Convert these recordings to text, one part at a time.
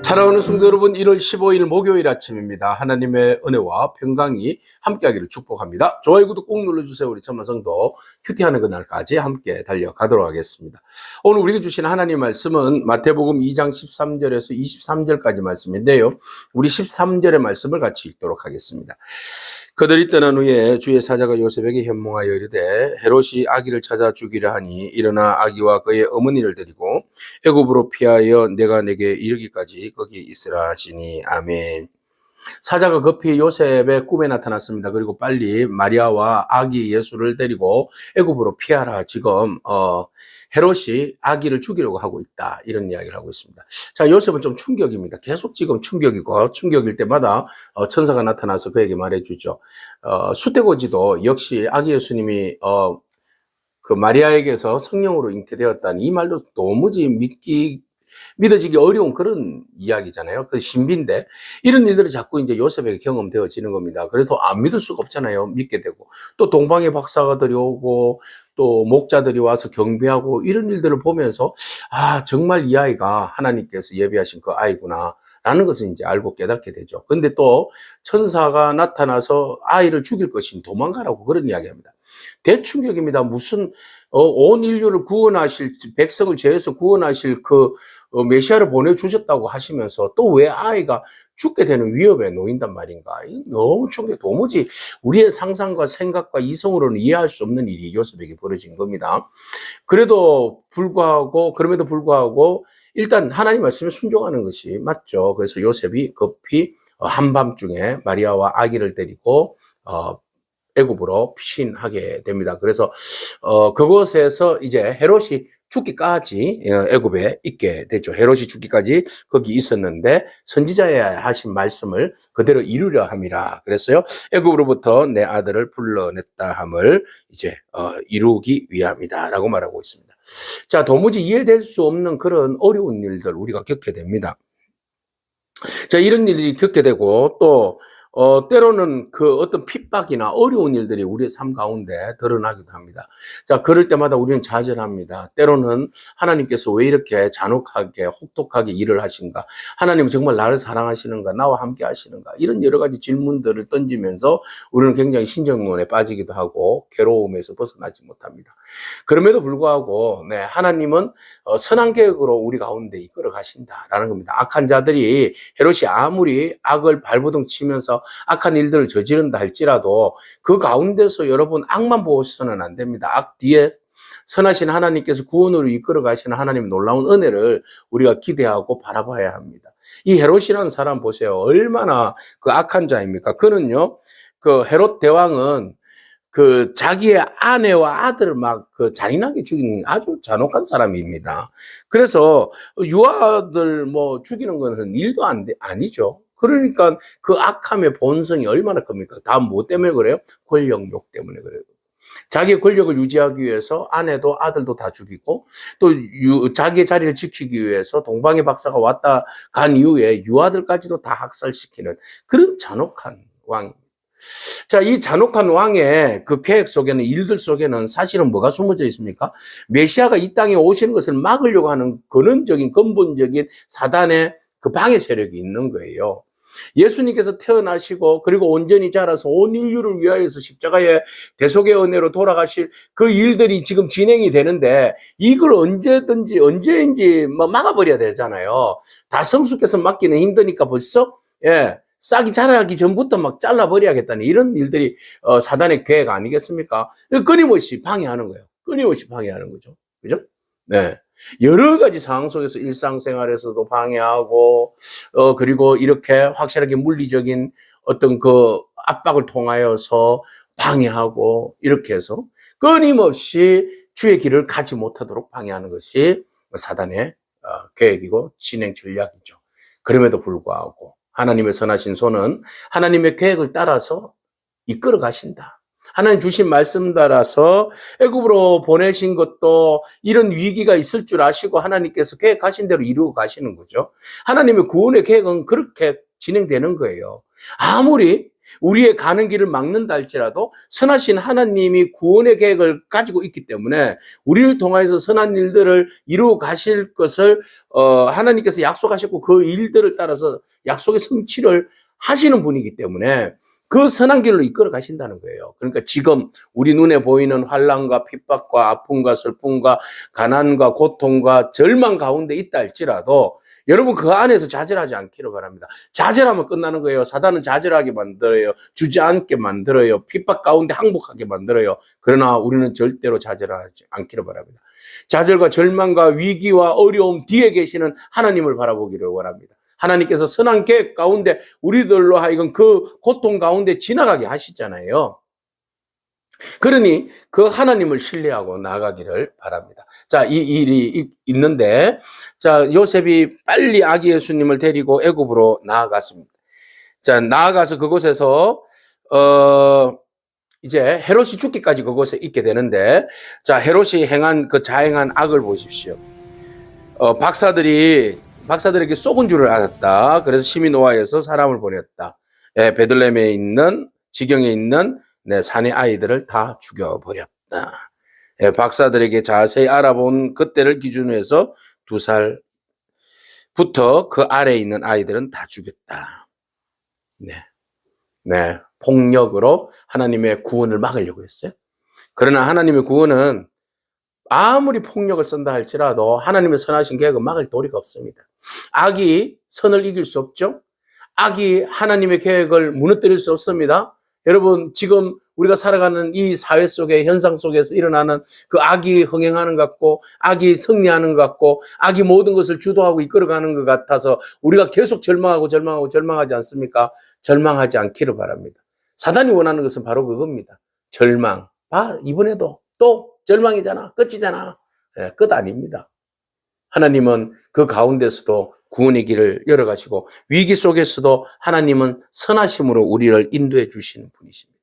사랑하는 성도 여러분, 1월 15일 목요일 아침입니다. 하나님의 은혜와 평강이 함께하기를 축복합니다. 좋아요, 구독 꼭 눌러주세요. 우리 천만 성도 큐티하는 그날까지 함께 달려가도록 하겠습니다. 오늘 우리에게 주신 하나님 말씀은 마태복음 2장 13절에서 23절까지 말씀인데요. 우리 13절의 말씀을 같이 읽도록 하겠습니다. 그들이 떠난 후에 주의 사자가 요셉에게 현몽하여 이르되 헤롯이 아기를 찾아 죽이려 하니 일어나 아기와 그의 어머니를 데리고 애굽으로 피하여 내가 내게 이르기까지 거기 있으라 하시니. 아멘. 사자가 급히 요셉의 꿈에 나타났습니다. 그리고 빨리 마리아와 아기 예수를 데리고 애굽으로 피하라. 지금 헤롯이 아기를 죽이려고 하고 있다, 이런 이야기를 하고 있습니다. 자, 요셉은 좀 충격입니다. 계속 지금 충격이고, 충격일 때마다 천사가 나타나서 그에게 말해주죠. 수태고지도 역시 아기 예수님이 그 마리아에게서 성령으로 잉태되었다는 이 말도 도무지 믿어지기 어려운 그런 이야기잖아요. 그 신비인데 이런 일들이 자꾸 이제 요셉에게 경험되어지는 겁니다. 그래도 안 믿을 수가 없잖아요. 믿게 되고, 또 동방의 박사가들이 오고 또 목자들이 와서 경배하고 이런 일들을 보면서 정말 이 아이가 하나님께서 예비하신 그 아이구나 라는 것을 이제 알고 깨닫게 되죠. 근데 또 천사가 나타나서 아이를 죽일 것이니 도망가라고 그런 이야기합니다. 대충격입니다. 무슨 온 인류를 구원하실, 백성을 죄에서 구원하실 그 메시아를 보내주셨다고 하시면서 또 왜 아이가 죽게 되는 위협에 놓인단 말인가. 너무 충격, 도무지 우리의 상상과 생각과 이성으로는 이해할 수 없는 일이 요셉에게 벌어진 겁니다. 그럼에도 불구하고 일단 하나님 말씀에 순종하는 것이 맞죠. 그래서 요셉이 급히 한밤중에 마리아와 아기를 데리고 애굽으로 피신하게 됩니다. 그래서 그곳에서 이제 헤롯이 죽기까지 애굽에 있게 되죠. 헤롯이 죽기까지 거기 있었는데 선지자의 하신 말씀을 그대로 이루려 함이라 그랬어요. 애굽으로부터 내 아들을 불러냈다 함을 이제 이루기 위함이다라고 말하고 있습니다. 자, 도무지 이해될 수 없는 그런 어려운 일들 우리가 겪게 됩니다. 자, 이런 일이 겪게 되고 또 때로는 그 어떤 핍박이나 어려운 일들이 우리의 삶 가운데 드러나기도 합니다. 자, 그럴 때마다 우리는 좌절합니다. 때로는 하나님께서 왜 이렇게 잔혹하게, 혹독하게 일을 하신가? 하나님은 정말 나를 사랑하시는가? 나와 함께 하시는가? 이런 여러 가지 질문들을 던지면서 우리는 굉장히 신정론에 빠지기도 하고 괴로움에서 벗어나지 못합니다. 그럼에도 불구하고 하나님은 선한 계획으로 우리 가운데 이끌어 가신다라는 겁니다. 악한 자들이, 헤롯이 아무리 악을 발버둥 치면서 악한 일들을 저지른다 할지라도 그 가운데서 여러분 악만 보셔서는 안 됩니다. 악 뒤에 선하신 하나님께서 구원으로 이끌어 가시는 하나님의 놀라운 은혜를 우리가 기대하고 바라봐야 합니다. 이 헤롯이라는 사람 보세요. 얼마나 그 악한 자입니까? 그는요, 그 헤롯 대왕은 그 자기의 아내와 아들을 막 그 잔인하게 죽이는 아주 잔혹한 사람입니다. 그래서 유아들 뭐 죽이는 것은 일도 아니죠. 그러니까 그 악함의 본성이 얼마나 큽니까? 다 뭐 때문에 그래요? 권력욕 때문에 그래요. 자기의 권력을 유지하기 위해서 아내도 아들도 다 죽이고, 또 자기의 자리를 지키기 위해서 동방의 박사가 왔다 간 이후에 유아들까지도 다 학살시키는 그런 잔혹한 왕. 자, 이 잔혹한 왕의 그 계획 속에는, 일들 속에는 사실은 뭐가 숨어져 있습니까? 메시아가 이 땅에 오시는 것을 막으려고 하는 근원적인, 근본적인 사단의 그 방해 세력이 있는 거예요. 예수님께서 태어나시고 그리고 온전히 자라서 온 인류를 위하여서 십자가의 대속의 은혜로 돌아가실 그 일들이 지금 진행이 되는데 이걸 언제인지 막아버려야 되잖아요. 다 성수께서 막기는 힘드니까 벌써 싹이 자라기 전부터 막 잘라버려야겠다는 이런 일들이 사단의 계획 아니겠습니까? 끊임없이 방해하는 거예요. 끊임없이 방해하는 거죠. 그죠? 네. 여러 가지 상황 속에서 일상생활에서도 방해하고, 그리고 이렇게 확실하게 물리적인 어떤 그 압박을 통하여서 방해하고, 이렇게 해서 끊임없이 주의 길을 가지 못하도록 방해하는 것이 사단의 계획이고 진행 전략이죠. 그럼에도 불구하고 하나님의 선하신 손은 하나님의 계획을 따라서 이끌어 가신다. 하나님 주신 말씀 따라서 애굽으로 보내신 것도 이런 위기가 있을 줄 아시고 하나님께서 계획하신 대로 이루어 가시는 거죠. 하나님의 구원의 계획은 그렇게 진행되는 거예요. 아무리 우리의 가는 길을 막는다 할지라도 선하신 하나님이 구원의 계획을 가지고 있기 때문에 우리를 통하여서 선한 일들을 이루어 가실 것을 하나님께서 약속하셨고 그 일들을 따라서 약속의 성취를 하시는 분이기 때문에 그 선한 길로 이끌어 가신다는 거예요. 그러니까 지금 우리 눈에 보이는 환난과 핍박과 아픔과 슬픔과 가난과 고통과 절망 가운데 있다 할지라도 여러분 그 안에서 좌절하지 않기를 바랍니다. 좌절하면 끝나는 거예요. 사단은 좌절하게 만들어요. 주저앉게 만들어요. 핍박 가운데 항복하게 만들어요. 그러나 우리는 절대로 좌절하지 않기를 바랍니다. 좌절과 절망과 위기와 어려움 뒤에 계시는 하나님을 바라보기를 원합니다. 하나님께서 선한 계획 가운데 우리들로 하여금 그 고통 가운데 지나가게 하시잖아요. 그러니 그 하나님을 신뢰하고 나아가기를 바랍니다. 자, 이 일이 있는데, 자, 요셉이 빨리 아기 예수님을 데리고 애굽으로 나아갔습니다. 자, 나아가서 그곳에서, 이제 헤롯이 죽기까지 그곳에 있게 되는데, 자, 헤롯이 자행한 악을 보십시오. 박사들에게 쏘은 줄을 알았다. 그래서 심히 노하여서 사람을 보냈다. 베들레헴에 있는, 지경에 있는 사내 아이들을 다 죽여버렸다. 박사들에게 자세히 알아본 그때를 기준으로 해서 2살부터 그 아래에 있는 아이들은 다 죽였다. 네. 폭력으로 하나님의 구원을 막으려고 했어요. 그러나 하나님의 구원은 아무리 폭력을 쓴다 할지라도 하나님의 선하신 계획은 막을 도리가 없습니다. 악이 선을 이길 수 없죠. 악이 하나님의 계획을 무너뜨릴 수 없습니다. 여러분 지금 우리가 살아가는 이 사회 속의 현상 속에서 일어나는 그 악이 흥행하는 것 같고 악이 승리하는 것 같고 악이 모든 것을 주도하고 이끌어가는 것 같아서 우리가 계속 절망하지 않습니까? 절망하지 않기를 바랍니다. 사단이 원하는 것은 바로 그겁니다. 절망. 이번에도 또 절망이잖아. 끝이잖아. 끝 아닙니다. 하나님은 그 가운데서도 구원의 길을 열어가시고 위기 속에서도 하나님은 선하심으로 우리를 인도해 주시는 분이십니다.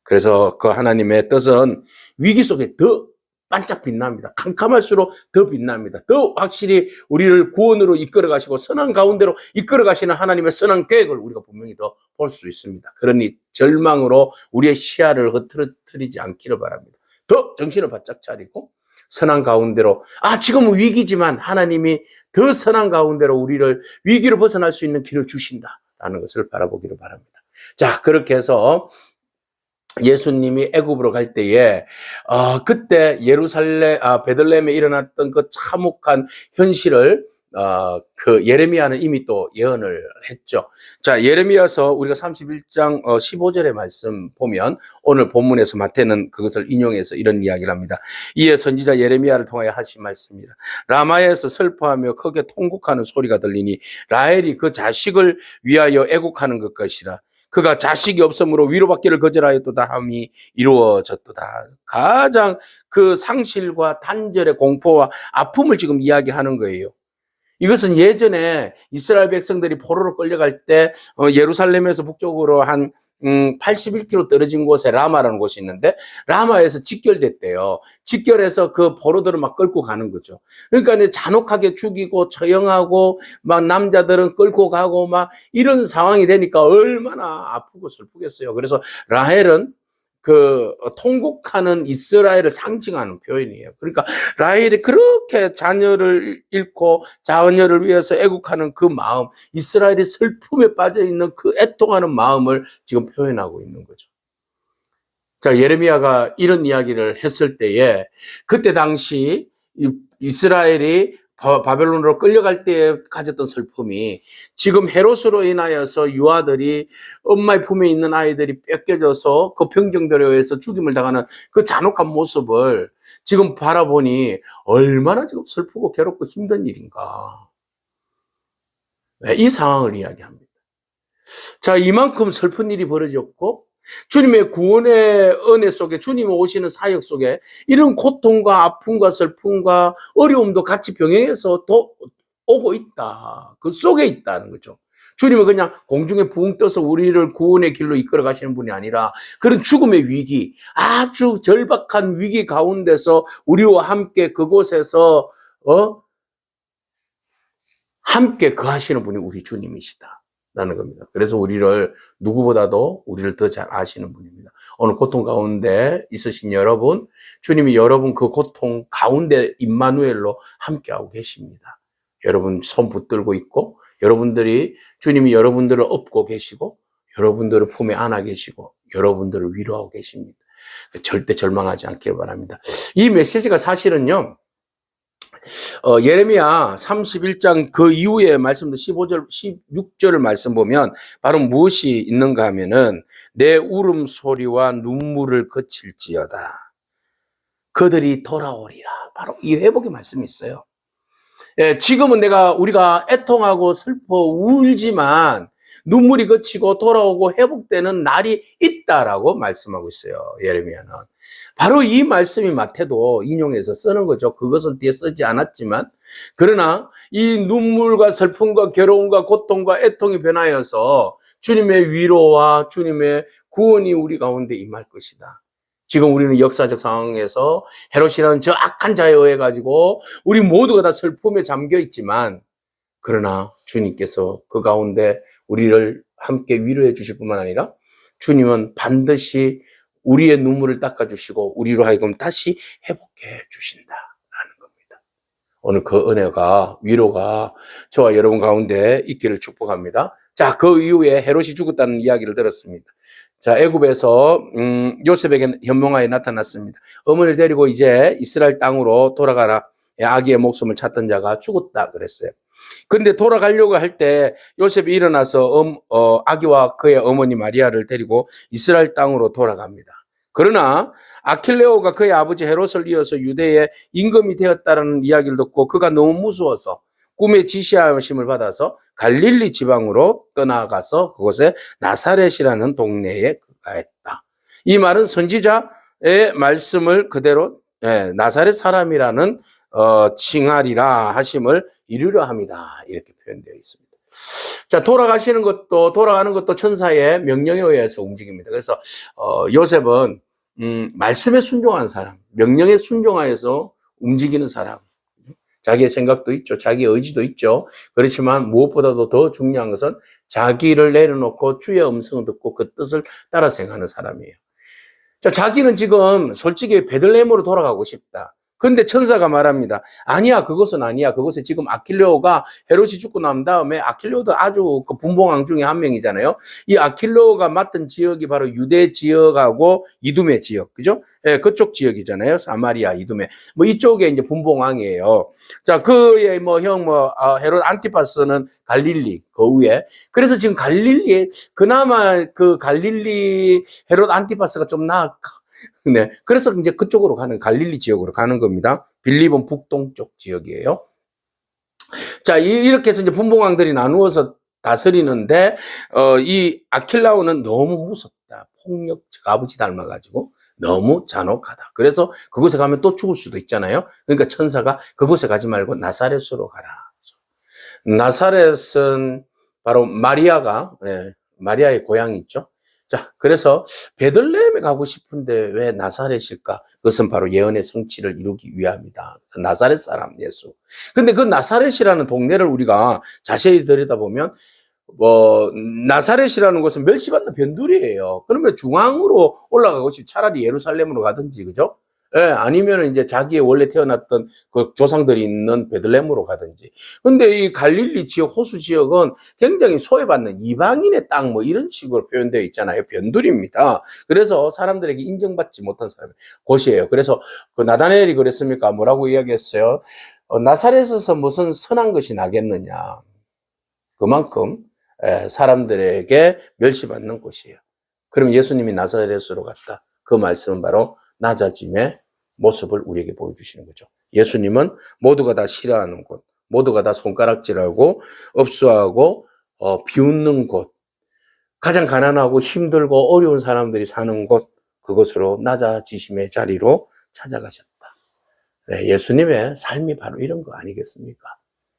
그래서 그 하나님의 뜻은 위기 속에 더 반짝 빛납니다. 캄캄할수록 더 빛납니다. 더 확실히 우리를 구원으로 이끌어 가시고 선한 가운데로 이끌어 가시는 하나님의 선한 계획을 우리가 분명히 더 볼 수 있습니다. 그러니 절망으로 우리의 시야를 흐트러뜨리지 않기를 바랍니다. 더 정신을 바짝 차리고 선한 가운데로 지금은 위기지만 하나님이 더 선한 가운데로 우리를 위기로 벗어날 수 있는 길을 주신다라는 것을 바라보기를 바랍니다. 자, 그렇게 해서 예수님이 애굽으로 갈 때에 그때 베들레헴에 일어났던 그 참혹한 현실을 그 예레미야는 이미 또 예언을 했죠. 자, 예레미야서 우리가 31장 15절의 말씀 보면 오늘 본문에서 마태는 그것을 인용해서 이런 이야기를 합니다. 이에 선지자 예레미야를 통하여 하신 말씀입니다. 라마에서 슬퍼하며 크게 통곡하는 소리가 들리니 라헬이 그 자식을 위하여 애곡하는 것 것이라. 그가 자식이 없으므로 위로받기를 거절하였도다 함이 이루어졌도다. 가장 그 상실과 단절의 공포와 아픔을 지금 이야기하는 거예요. 이것은 예전에 이스라엘 백성들이 포로로 끌려갈 때 예루살렘에서 북쪽으로 한 81km 떨어진 곳에 라마라는 곳이 있는데 라마에서 직결됐대요. 직결해서 그 포로들을 막 끌고 가는 거죠. 그러니까 이제 잔혹하게 죽이고 처형하고 막 남자들은 끌고 가고 막 이런 상황이 되니까 얼마나 아프고 슬프겠어요. 그래서 라헬은 그 통곡하는 이스라엘을 상징하는 표현이에요. 그러니까 라헬이 그렇게 자녀를 잃고 자녀를 위해서 애국하는 그 마음, 이스라엘이 슬픔에 빠져 있는 그 애통하는 마음을 지금 표현하고 있는 거죠. 자, 예레미야가 이런 이야기를 했을 때에 그때 당시 이스라엘이 바벨론으로 끌려갈 때 가졌던 슬픔이 지금 헤롯으로 인하여서 유아들이 엄마의 품에 있는 아이들이 뺏겨져서 그 병정들에 의해서 죽임을 당하는 그 잔혹한 모습을 지금 바라보니 얼마나 지금 슬프고 괴롭고 힘든 일인가. 이 상황을 이야기합니다. 자, 이만큼 슬픈 일이 벌어졌고 주님의 구원의 은혜 속에 주님이 오시는 사역 속에 이런 고통과 아픔과 슬픔과 어려움도 같이 병행해서 또 오고 있다. 그 속에 있다는 거죠. 주님은 그냥 공중에 붕 떠서 우리를 구원의 길로 이끌어 가시는 분이 아니라 그런 죽음의 위기, 아주 절박한 위기 가운데서 우리와 함께 그곳에서 함께 거하시는 분이 우리 주님이시다. 겁니다. 그래서 누구보다도 우리를 더 잘 아시는 분입니다. 오늘 고통 가운데 있으신 여러분, 주님이 여러분 그 고통 가운데 임마누엘로 함께하고 계십니다. 여러분 손 붙들고 있고, 주님이 여러분들을 업고 계시고, 여러분들을 품에 안아 계시고, 여러분들을 위로하고 계십니다. 절대 절망하지 않길 바랍니다. 이 메시지가 사실은요, 예레미야 31장 그 이후에 말씀도 15절, 16절을 말씀 보면 바로 무엇이 있는가 하면은 내 울음소리와 눈물을 그칠지어다. 그들이 돌아오리라. 바로 이 회복의 말씀이 있어요. 예, 지금은 우리가 애통하고 슬퍼 울지만 눈물이 그치고 돌아오고 회복되는 날이 있다라고 말씀하고 있어요. 예레미야는. 바로 이 말씀이 마태도 인용해서 쓰는 거죠. 그것은 뒤에 쓰지 않았지만, 그러나 이 눈물과 슬픔과 괴로움과 고통과 애통이 변하여서 주님의 위로와 주님의 구원이 우리 가운데 임할 것이다. 지금 우리는 역사적 상황에서 헤롯이라는 저 악한 자에 의해 가지고 우리 모두가 다 슬픔에 잠겨 있지만, 그러나 주님께서 그 가운데 우리를 함께 위로해 주실 뿐만 아니라 주님은 반드시 우리의 눈물을 닦아주시고 우리로 하여금 다시 회복해 주신다라는 겁니다. 오늘 그 은혜가, 위로가 저와 여러분 가운데 있기를 축복합니다. 자, 그 이후에 헤롯이 죽었다는 이야기를 들었습니다. 자, 애굽에서 요셉에게 현몽하에 나타났습니다. 어머니를 데리고 이제 이스라엘 땅으로 돌아가라. 아기의 목숨을 찾던 자가 죽었다 그랬어요. 그런데 돌아가려고 할 때 요셉이 일어나서 아기와 그의 어머니 마리아를 데리고 이스라엘 땅으로 돌아갑니다. 그러나 아킬레오가 그의 아버지 헤롯을 이어서 유대의 임금이 되었다는 이야기를 듣고 그가 너무 무서워서 꿈의 지시하심을 받아서 갈릴리 지방으로 떠나가서 그곳에 나사렛이라는 동네에 가했다. 이 말은 선지자의 말씀을 그대로 나사렛 사람이라는 칭하리라 하심을 이루려 합니다. 이렇게 표현되어 있습니다. 자, 돌아가는 것도 천사의 명령에 의해서 움직입니다. 그래서 요셉은 말씀에 순종한 사람, 명령에 순종하여서 움직이는 사람, 자기의 생각도 있죠, 자기의 의지도 있죠. 그렇지만 무엇보다도 더 중요한 것은 자기를 내려놓고 주의 음성을 듣고 그 뜻을 따라 행하는 사람이에요. 자, 자기는 지금 솔직히 베들레헴으로 돌아가고 싶다. 그런데 천사가 말합니다. 아니야, 그것은 아니야. 그것에 지금 아킬레오가 헤롯이 죽고 난 다음에 아킬레오도 아주 그 분봉왕 중에 한 명이잖아요. 이 아킬레오가 맡은 지역이 바로 유대 지역하고 이두메 지역, 그죠? 예, 그쪽 지역이잖아요. 사마리아, 이두메. 뭐 이쪽에 이제 분봉왕이에요. 자, 그의 헤롯 안티파스는 갈릴리, 그 위에. 그래서 지금 갈릴리에, 그나마 그 갈릴리 헤롯 안티파스가 좀 네. 그래서 이제 그쪽으로 갈릴리 지역으로 가는 겁니다. 빌립은 북동쪽 지역이에요. 자, 이렇게 해서 이제 분봉왕들이 나누어서 다스리는데, 이 아킬라오는 너무 무섭다. 폭력적 아버지 닮아가지고 너무 잔혹하다. 그래서 그곳에 가면 또 죽을 수도 있잖아요. 그러니까 천사가 그곳에 가지 말고 나사렛으로 가라. 나사렛은 바로 마리아의 고향이 있죠. 자, 그래서 베들레헴에 가고 싶은데 왜 나사렛일까? 그것은 바로 예언의 성취를 이루기 위함이다. 나사렛 사람 예수. 근데 그 나사렛이라는 동네를 우리가 자세히 들여다보면 나사렛이라는 곳은 멸시받는 변두리예요. 그러면 중앙으로 올라가고 싶지 차라리 예루살렘으로 가든지, 그죠? 예, 아니면 이제 자기의 원래 태어났던 그 조상들이 있는 베들레헴으로 가든지. 근데 이 갈릴리 지역, 호수 지역은 굉장히 소외받는 이방인의 땅, 뭐 이런 식으로 표현되어 있잖아요. 변두리입니다. 그래서 사람들에게 인정받지 못한 곳이에요. 그래서 그 나다나엘이 그랬습니까? 뭐라고 이야기했어요? 나사렛에서 무슨 선한 것이 나겠느냐. 그만큼 사람들에게 멸시받는 곳이에요. 그럼 예수님이 나사렛으로 갔다. 그 말씀은 바로 낮아짐의 모습을 우리에게 보여주시는 거죠. 예수님은 모두가 다 싫어하는 곳, 모두가 다 손가락질하고 업수하고 비웃는 곳, 가장 가난하고 힘들고 어려운 사람들이 사는 곳, 그것으로 낮아지심의 자리로 찾아가셨다. 네, 예수님의 삶이 바로 이런 거 아니겠습니까?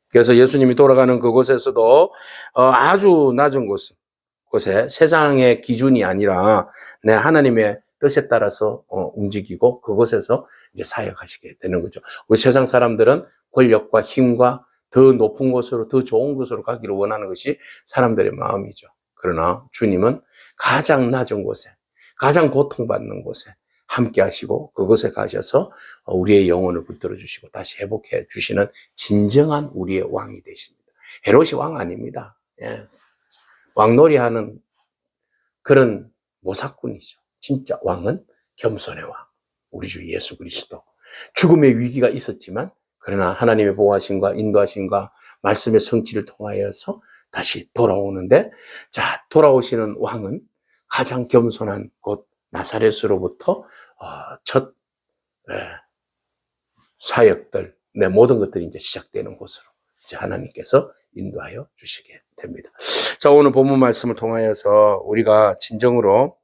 그래서 예수님이 돌아가는 그곳에서도 아주 낮은 곳에 세상의 기준이 아니라 하나님의 뜻에 따라서 움직이고 그곳에서 이제 사역하시게 되는 거죠. 우리 세상 사람들은 권력과 힘과 더 높은 곳으로, 더 좋은 곳으로 가기를 원하는 것이 사람들의 마음이죠. 그러나 주님은 가장 낮은 곳에, 가장 고통받는 곳에 함께 하시고 그곳에 가셔서 우리의 영혼을 붙들어 주시고 다시 회복해 주시는 진정한 우리의 왕이 되십니다. 헤롯이 왕 아닙니다. 예. 왕놀이하는 그런 모사꾼이죠. 진짜 왕은 겸손의 왕, 우리 주 예수 그리스도. 죽음의 위기가 있었지만 그러나 하나님의 보호하심과 인도하심과 말씀의 성취를 통하여서 다시 돌아오는데, 자, 돌아오시는 왕은 가장 겸손한 곳 나사렛으로부터 첫 사역들, 내 모든 것들이 이제 시작되는 곳으로 이제 하나님께서 인도하여 주시게 됩니다. 자, 오늘 본문 말씀을 통하여서 우리가 진정으로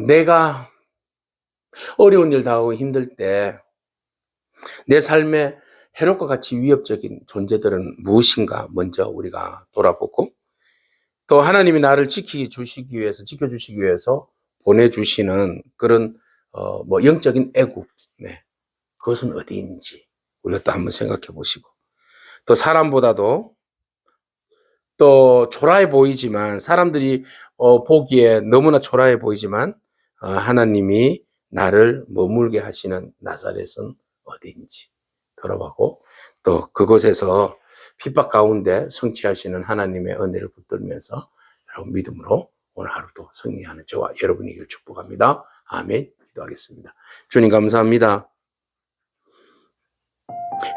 내가 어려운 일 당하고 힘들 때 내 삶에 헤롯과 같이 위협적인 존재들은 무엇인가 먼저 우리가 돌아보고, 또 하나님이 나를 지켜주시기 위해서 보내주시는 그런 영적인 애국, 그것은 어디인지 우리가 또 한번 생각해 보시고, 또 사람보다도 또 초라해 보이지만, 사람들이 보기에 너무나 초라해 보이지만 하나님이 나를 머물게 하시는 나사렛은 어디인지 돌아보고, 또 그곳에서 핍박 가운데 성취하시는 하나님의 은혜를 붙들면서 여러분 믿음으로 오늘 하루도 승리하는 저와 여러분이길 축복합니다. 아멘. 기도하겠습니다. 주님 감사합니다.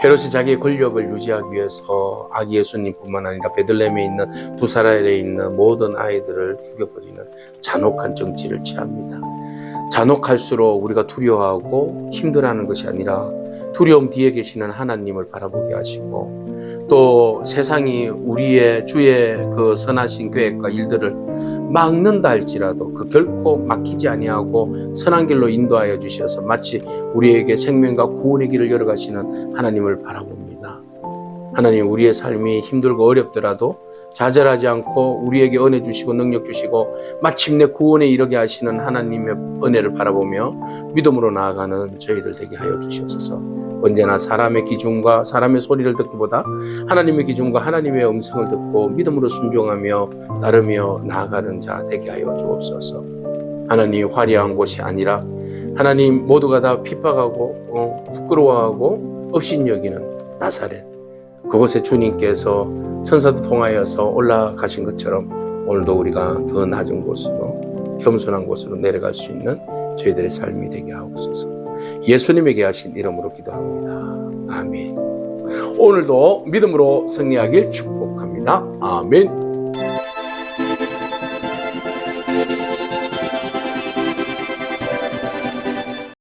헤롯이 자기의 권력을 유지하기 위해서 아기 예수님뿐만 아니라 베들레헴에 있는 두 사람에 있는 모든 아이들을 죽여버리는 잔혹한 정치를 취합니다. 잔혹할수록 우리가 두려워하고 힘들어하는 것이 아니라 두려움 뒤에 계시는 하나님을 바라보게 하시고, 또 세상이 우리의 주의 그 선하신 계획과 일들을 막는다 할지라도 그 결코 막히지 아니하고 선한 길로 인도하여 주셔서 마치 우리에게 생명과 구원의 길을 열어가시는 하나님을 바라봅니다. 하나님, 우리의 삶이 힘들고 어렵더라도 좌절하지 않고 우리에게 은혜 주시고 능력 주시고 마침내 구원에 이르게 하시는 하나님의 은혜를 바라보며 믿음으로 나아가는 저희들 되게 하여 주시옵소서. 언제나 사람의 기준과 사람의 소리를 듣기보다 하나님의 기준과 하나님의 음성을 듣고 믿음으로 순종하며 따르며 나아가는 자 되게 하여 주옵소서. 하나님, 화려한 곳이 아니라 하나님 모두가 다 핍박하고 부끄러워하고 업신여기는 나사렛, 그곳에 주님께서 천사도 통하여서 올라가신 것처럼 오늘도 우리가 더 낮은 곳으로, 겸손한 곳으로 내려갈 수 있는 저희들의 삶이 되게 하옵소서. 예수님에게 하신 이름으로 기도합니다. 아멘. 오늘도 믿음으로 승리하길 축복합니다. 아멘.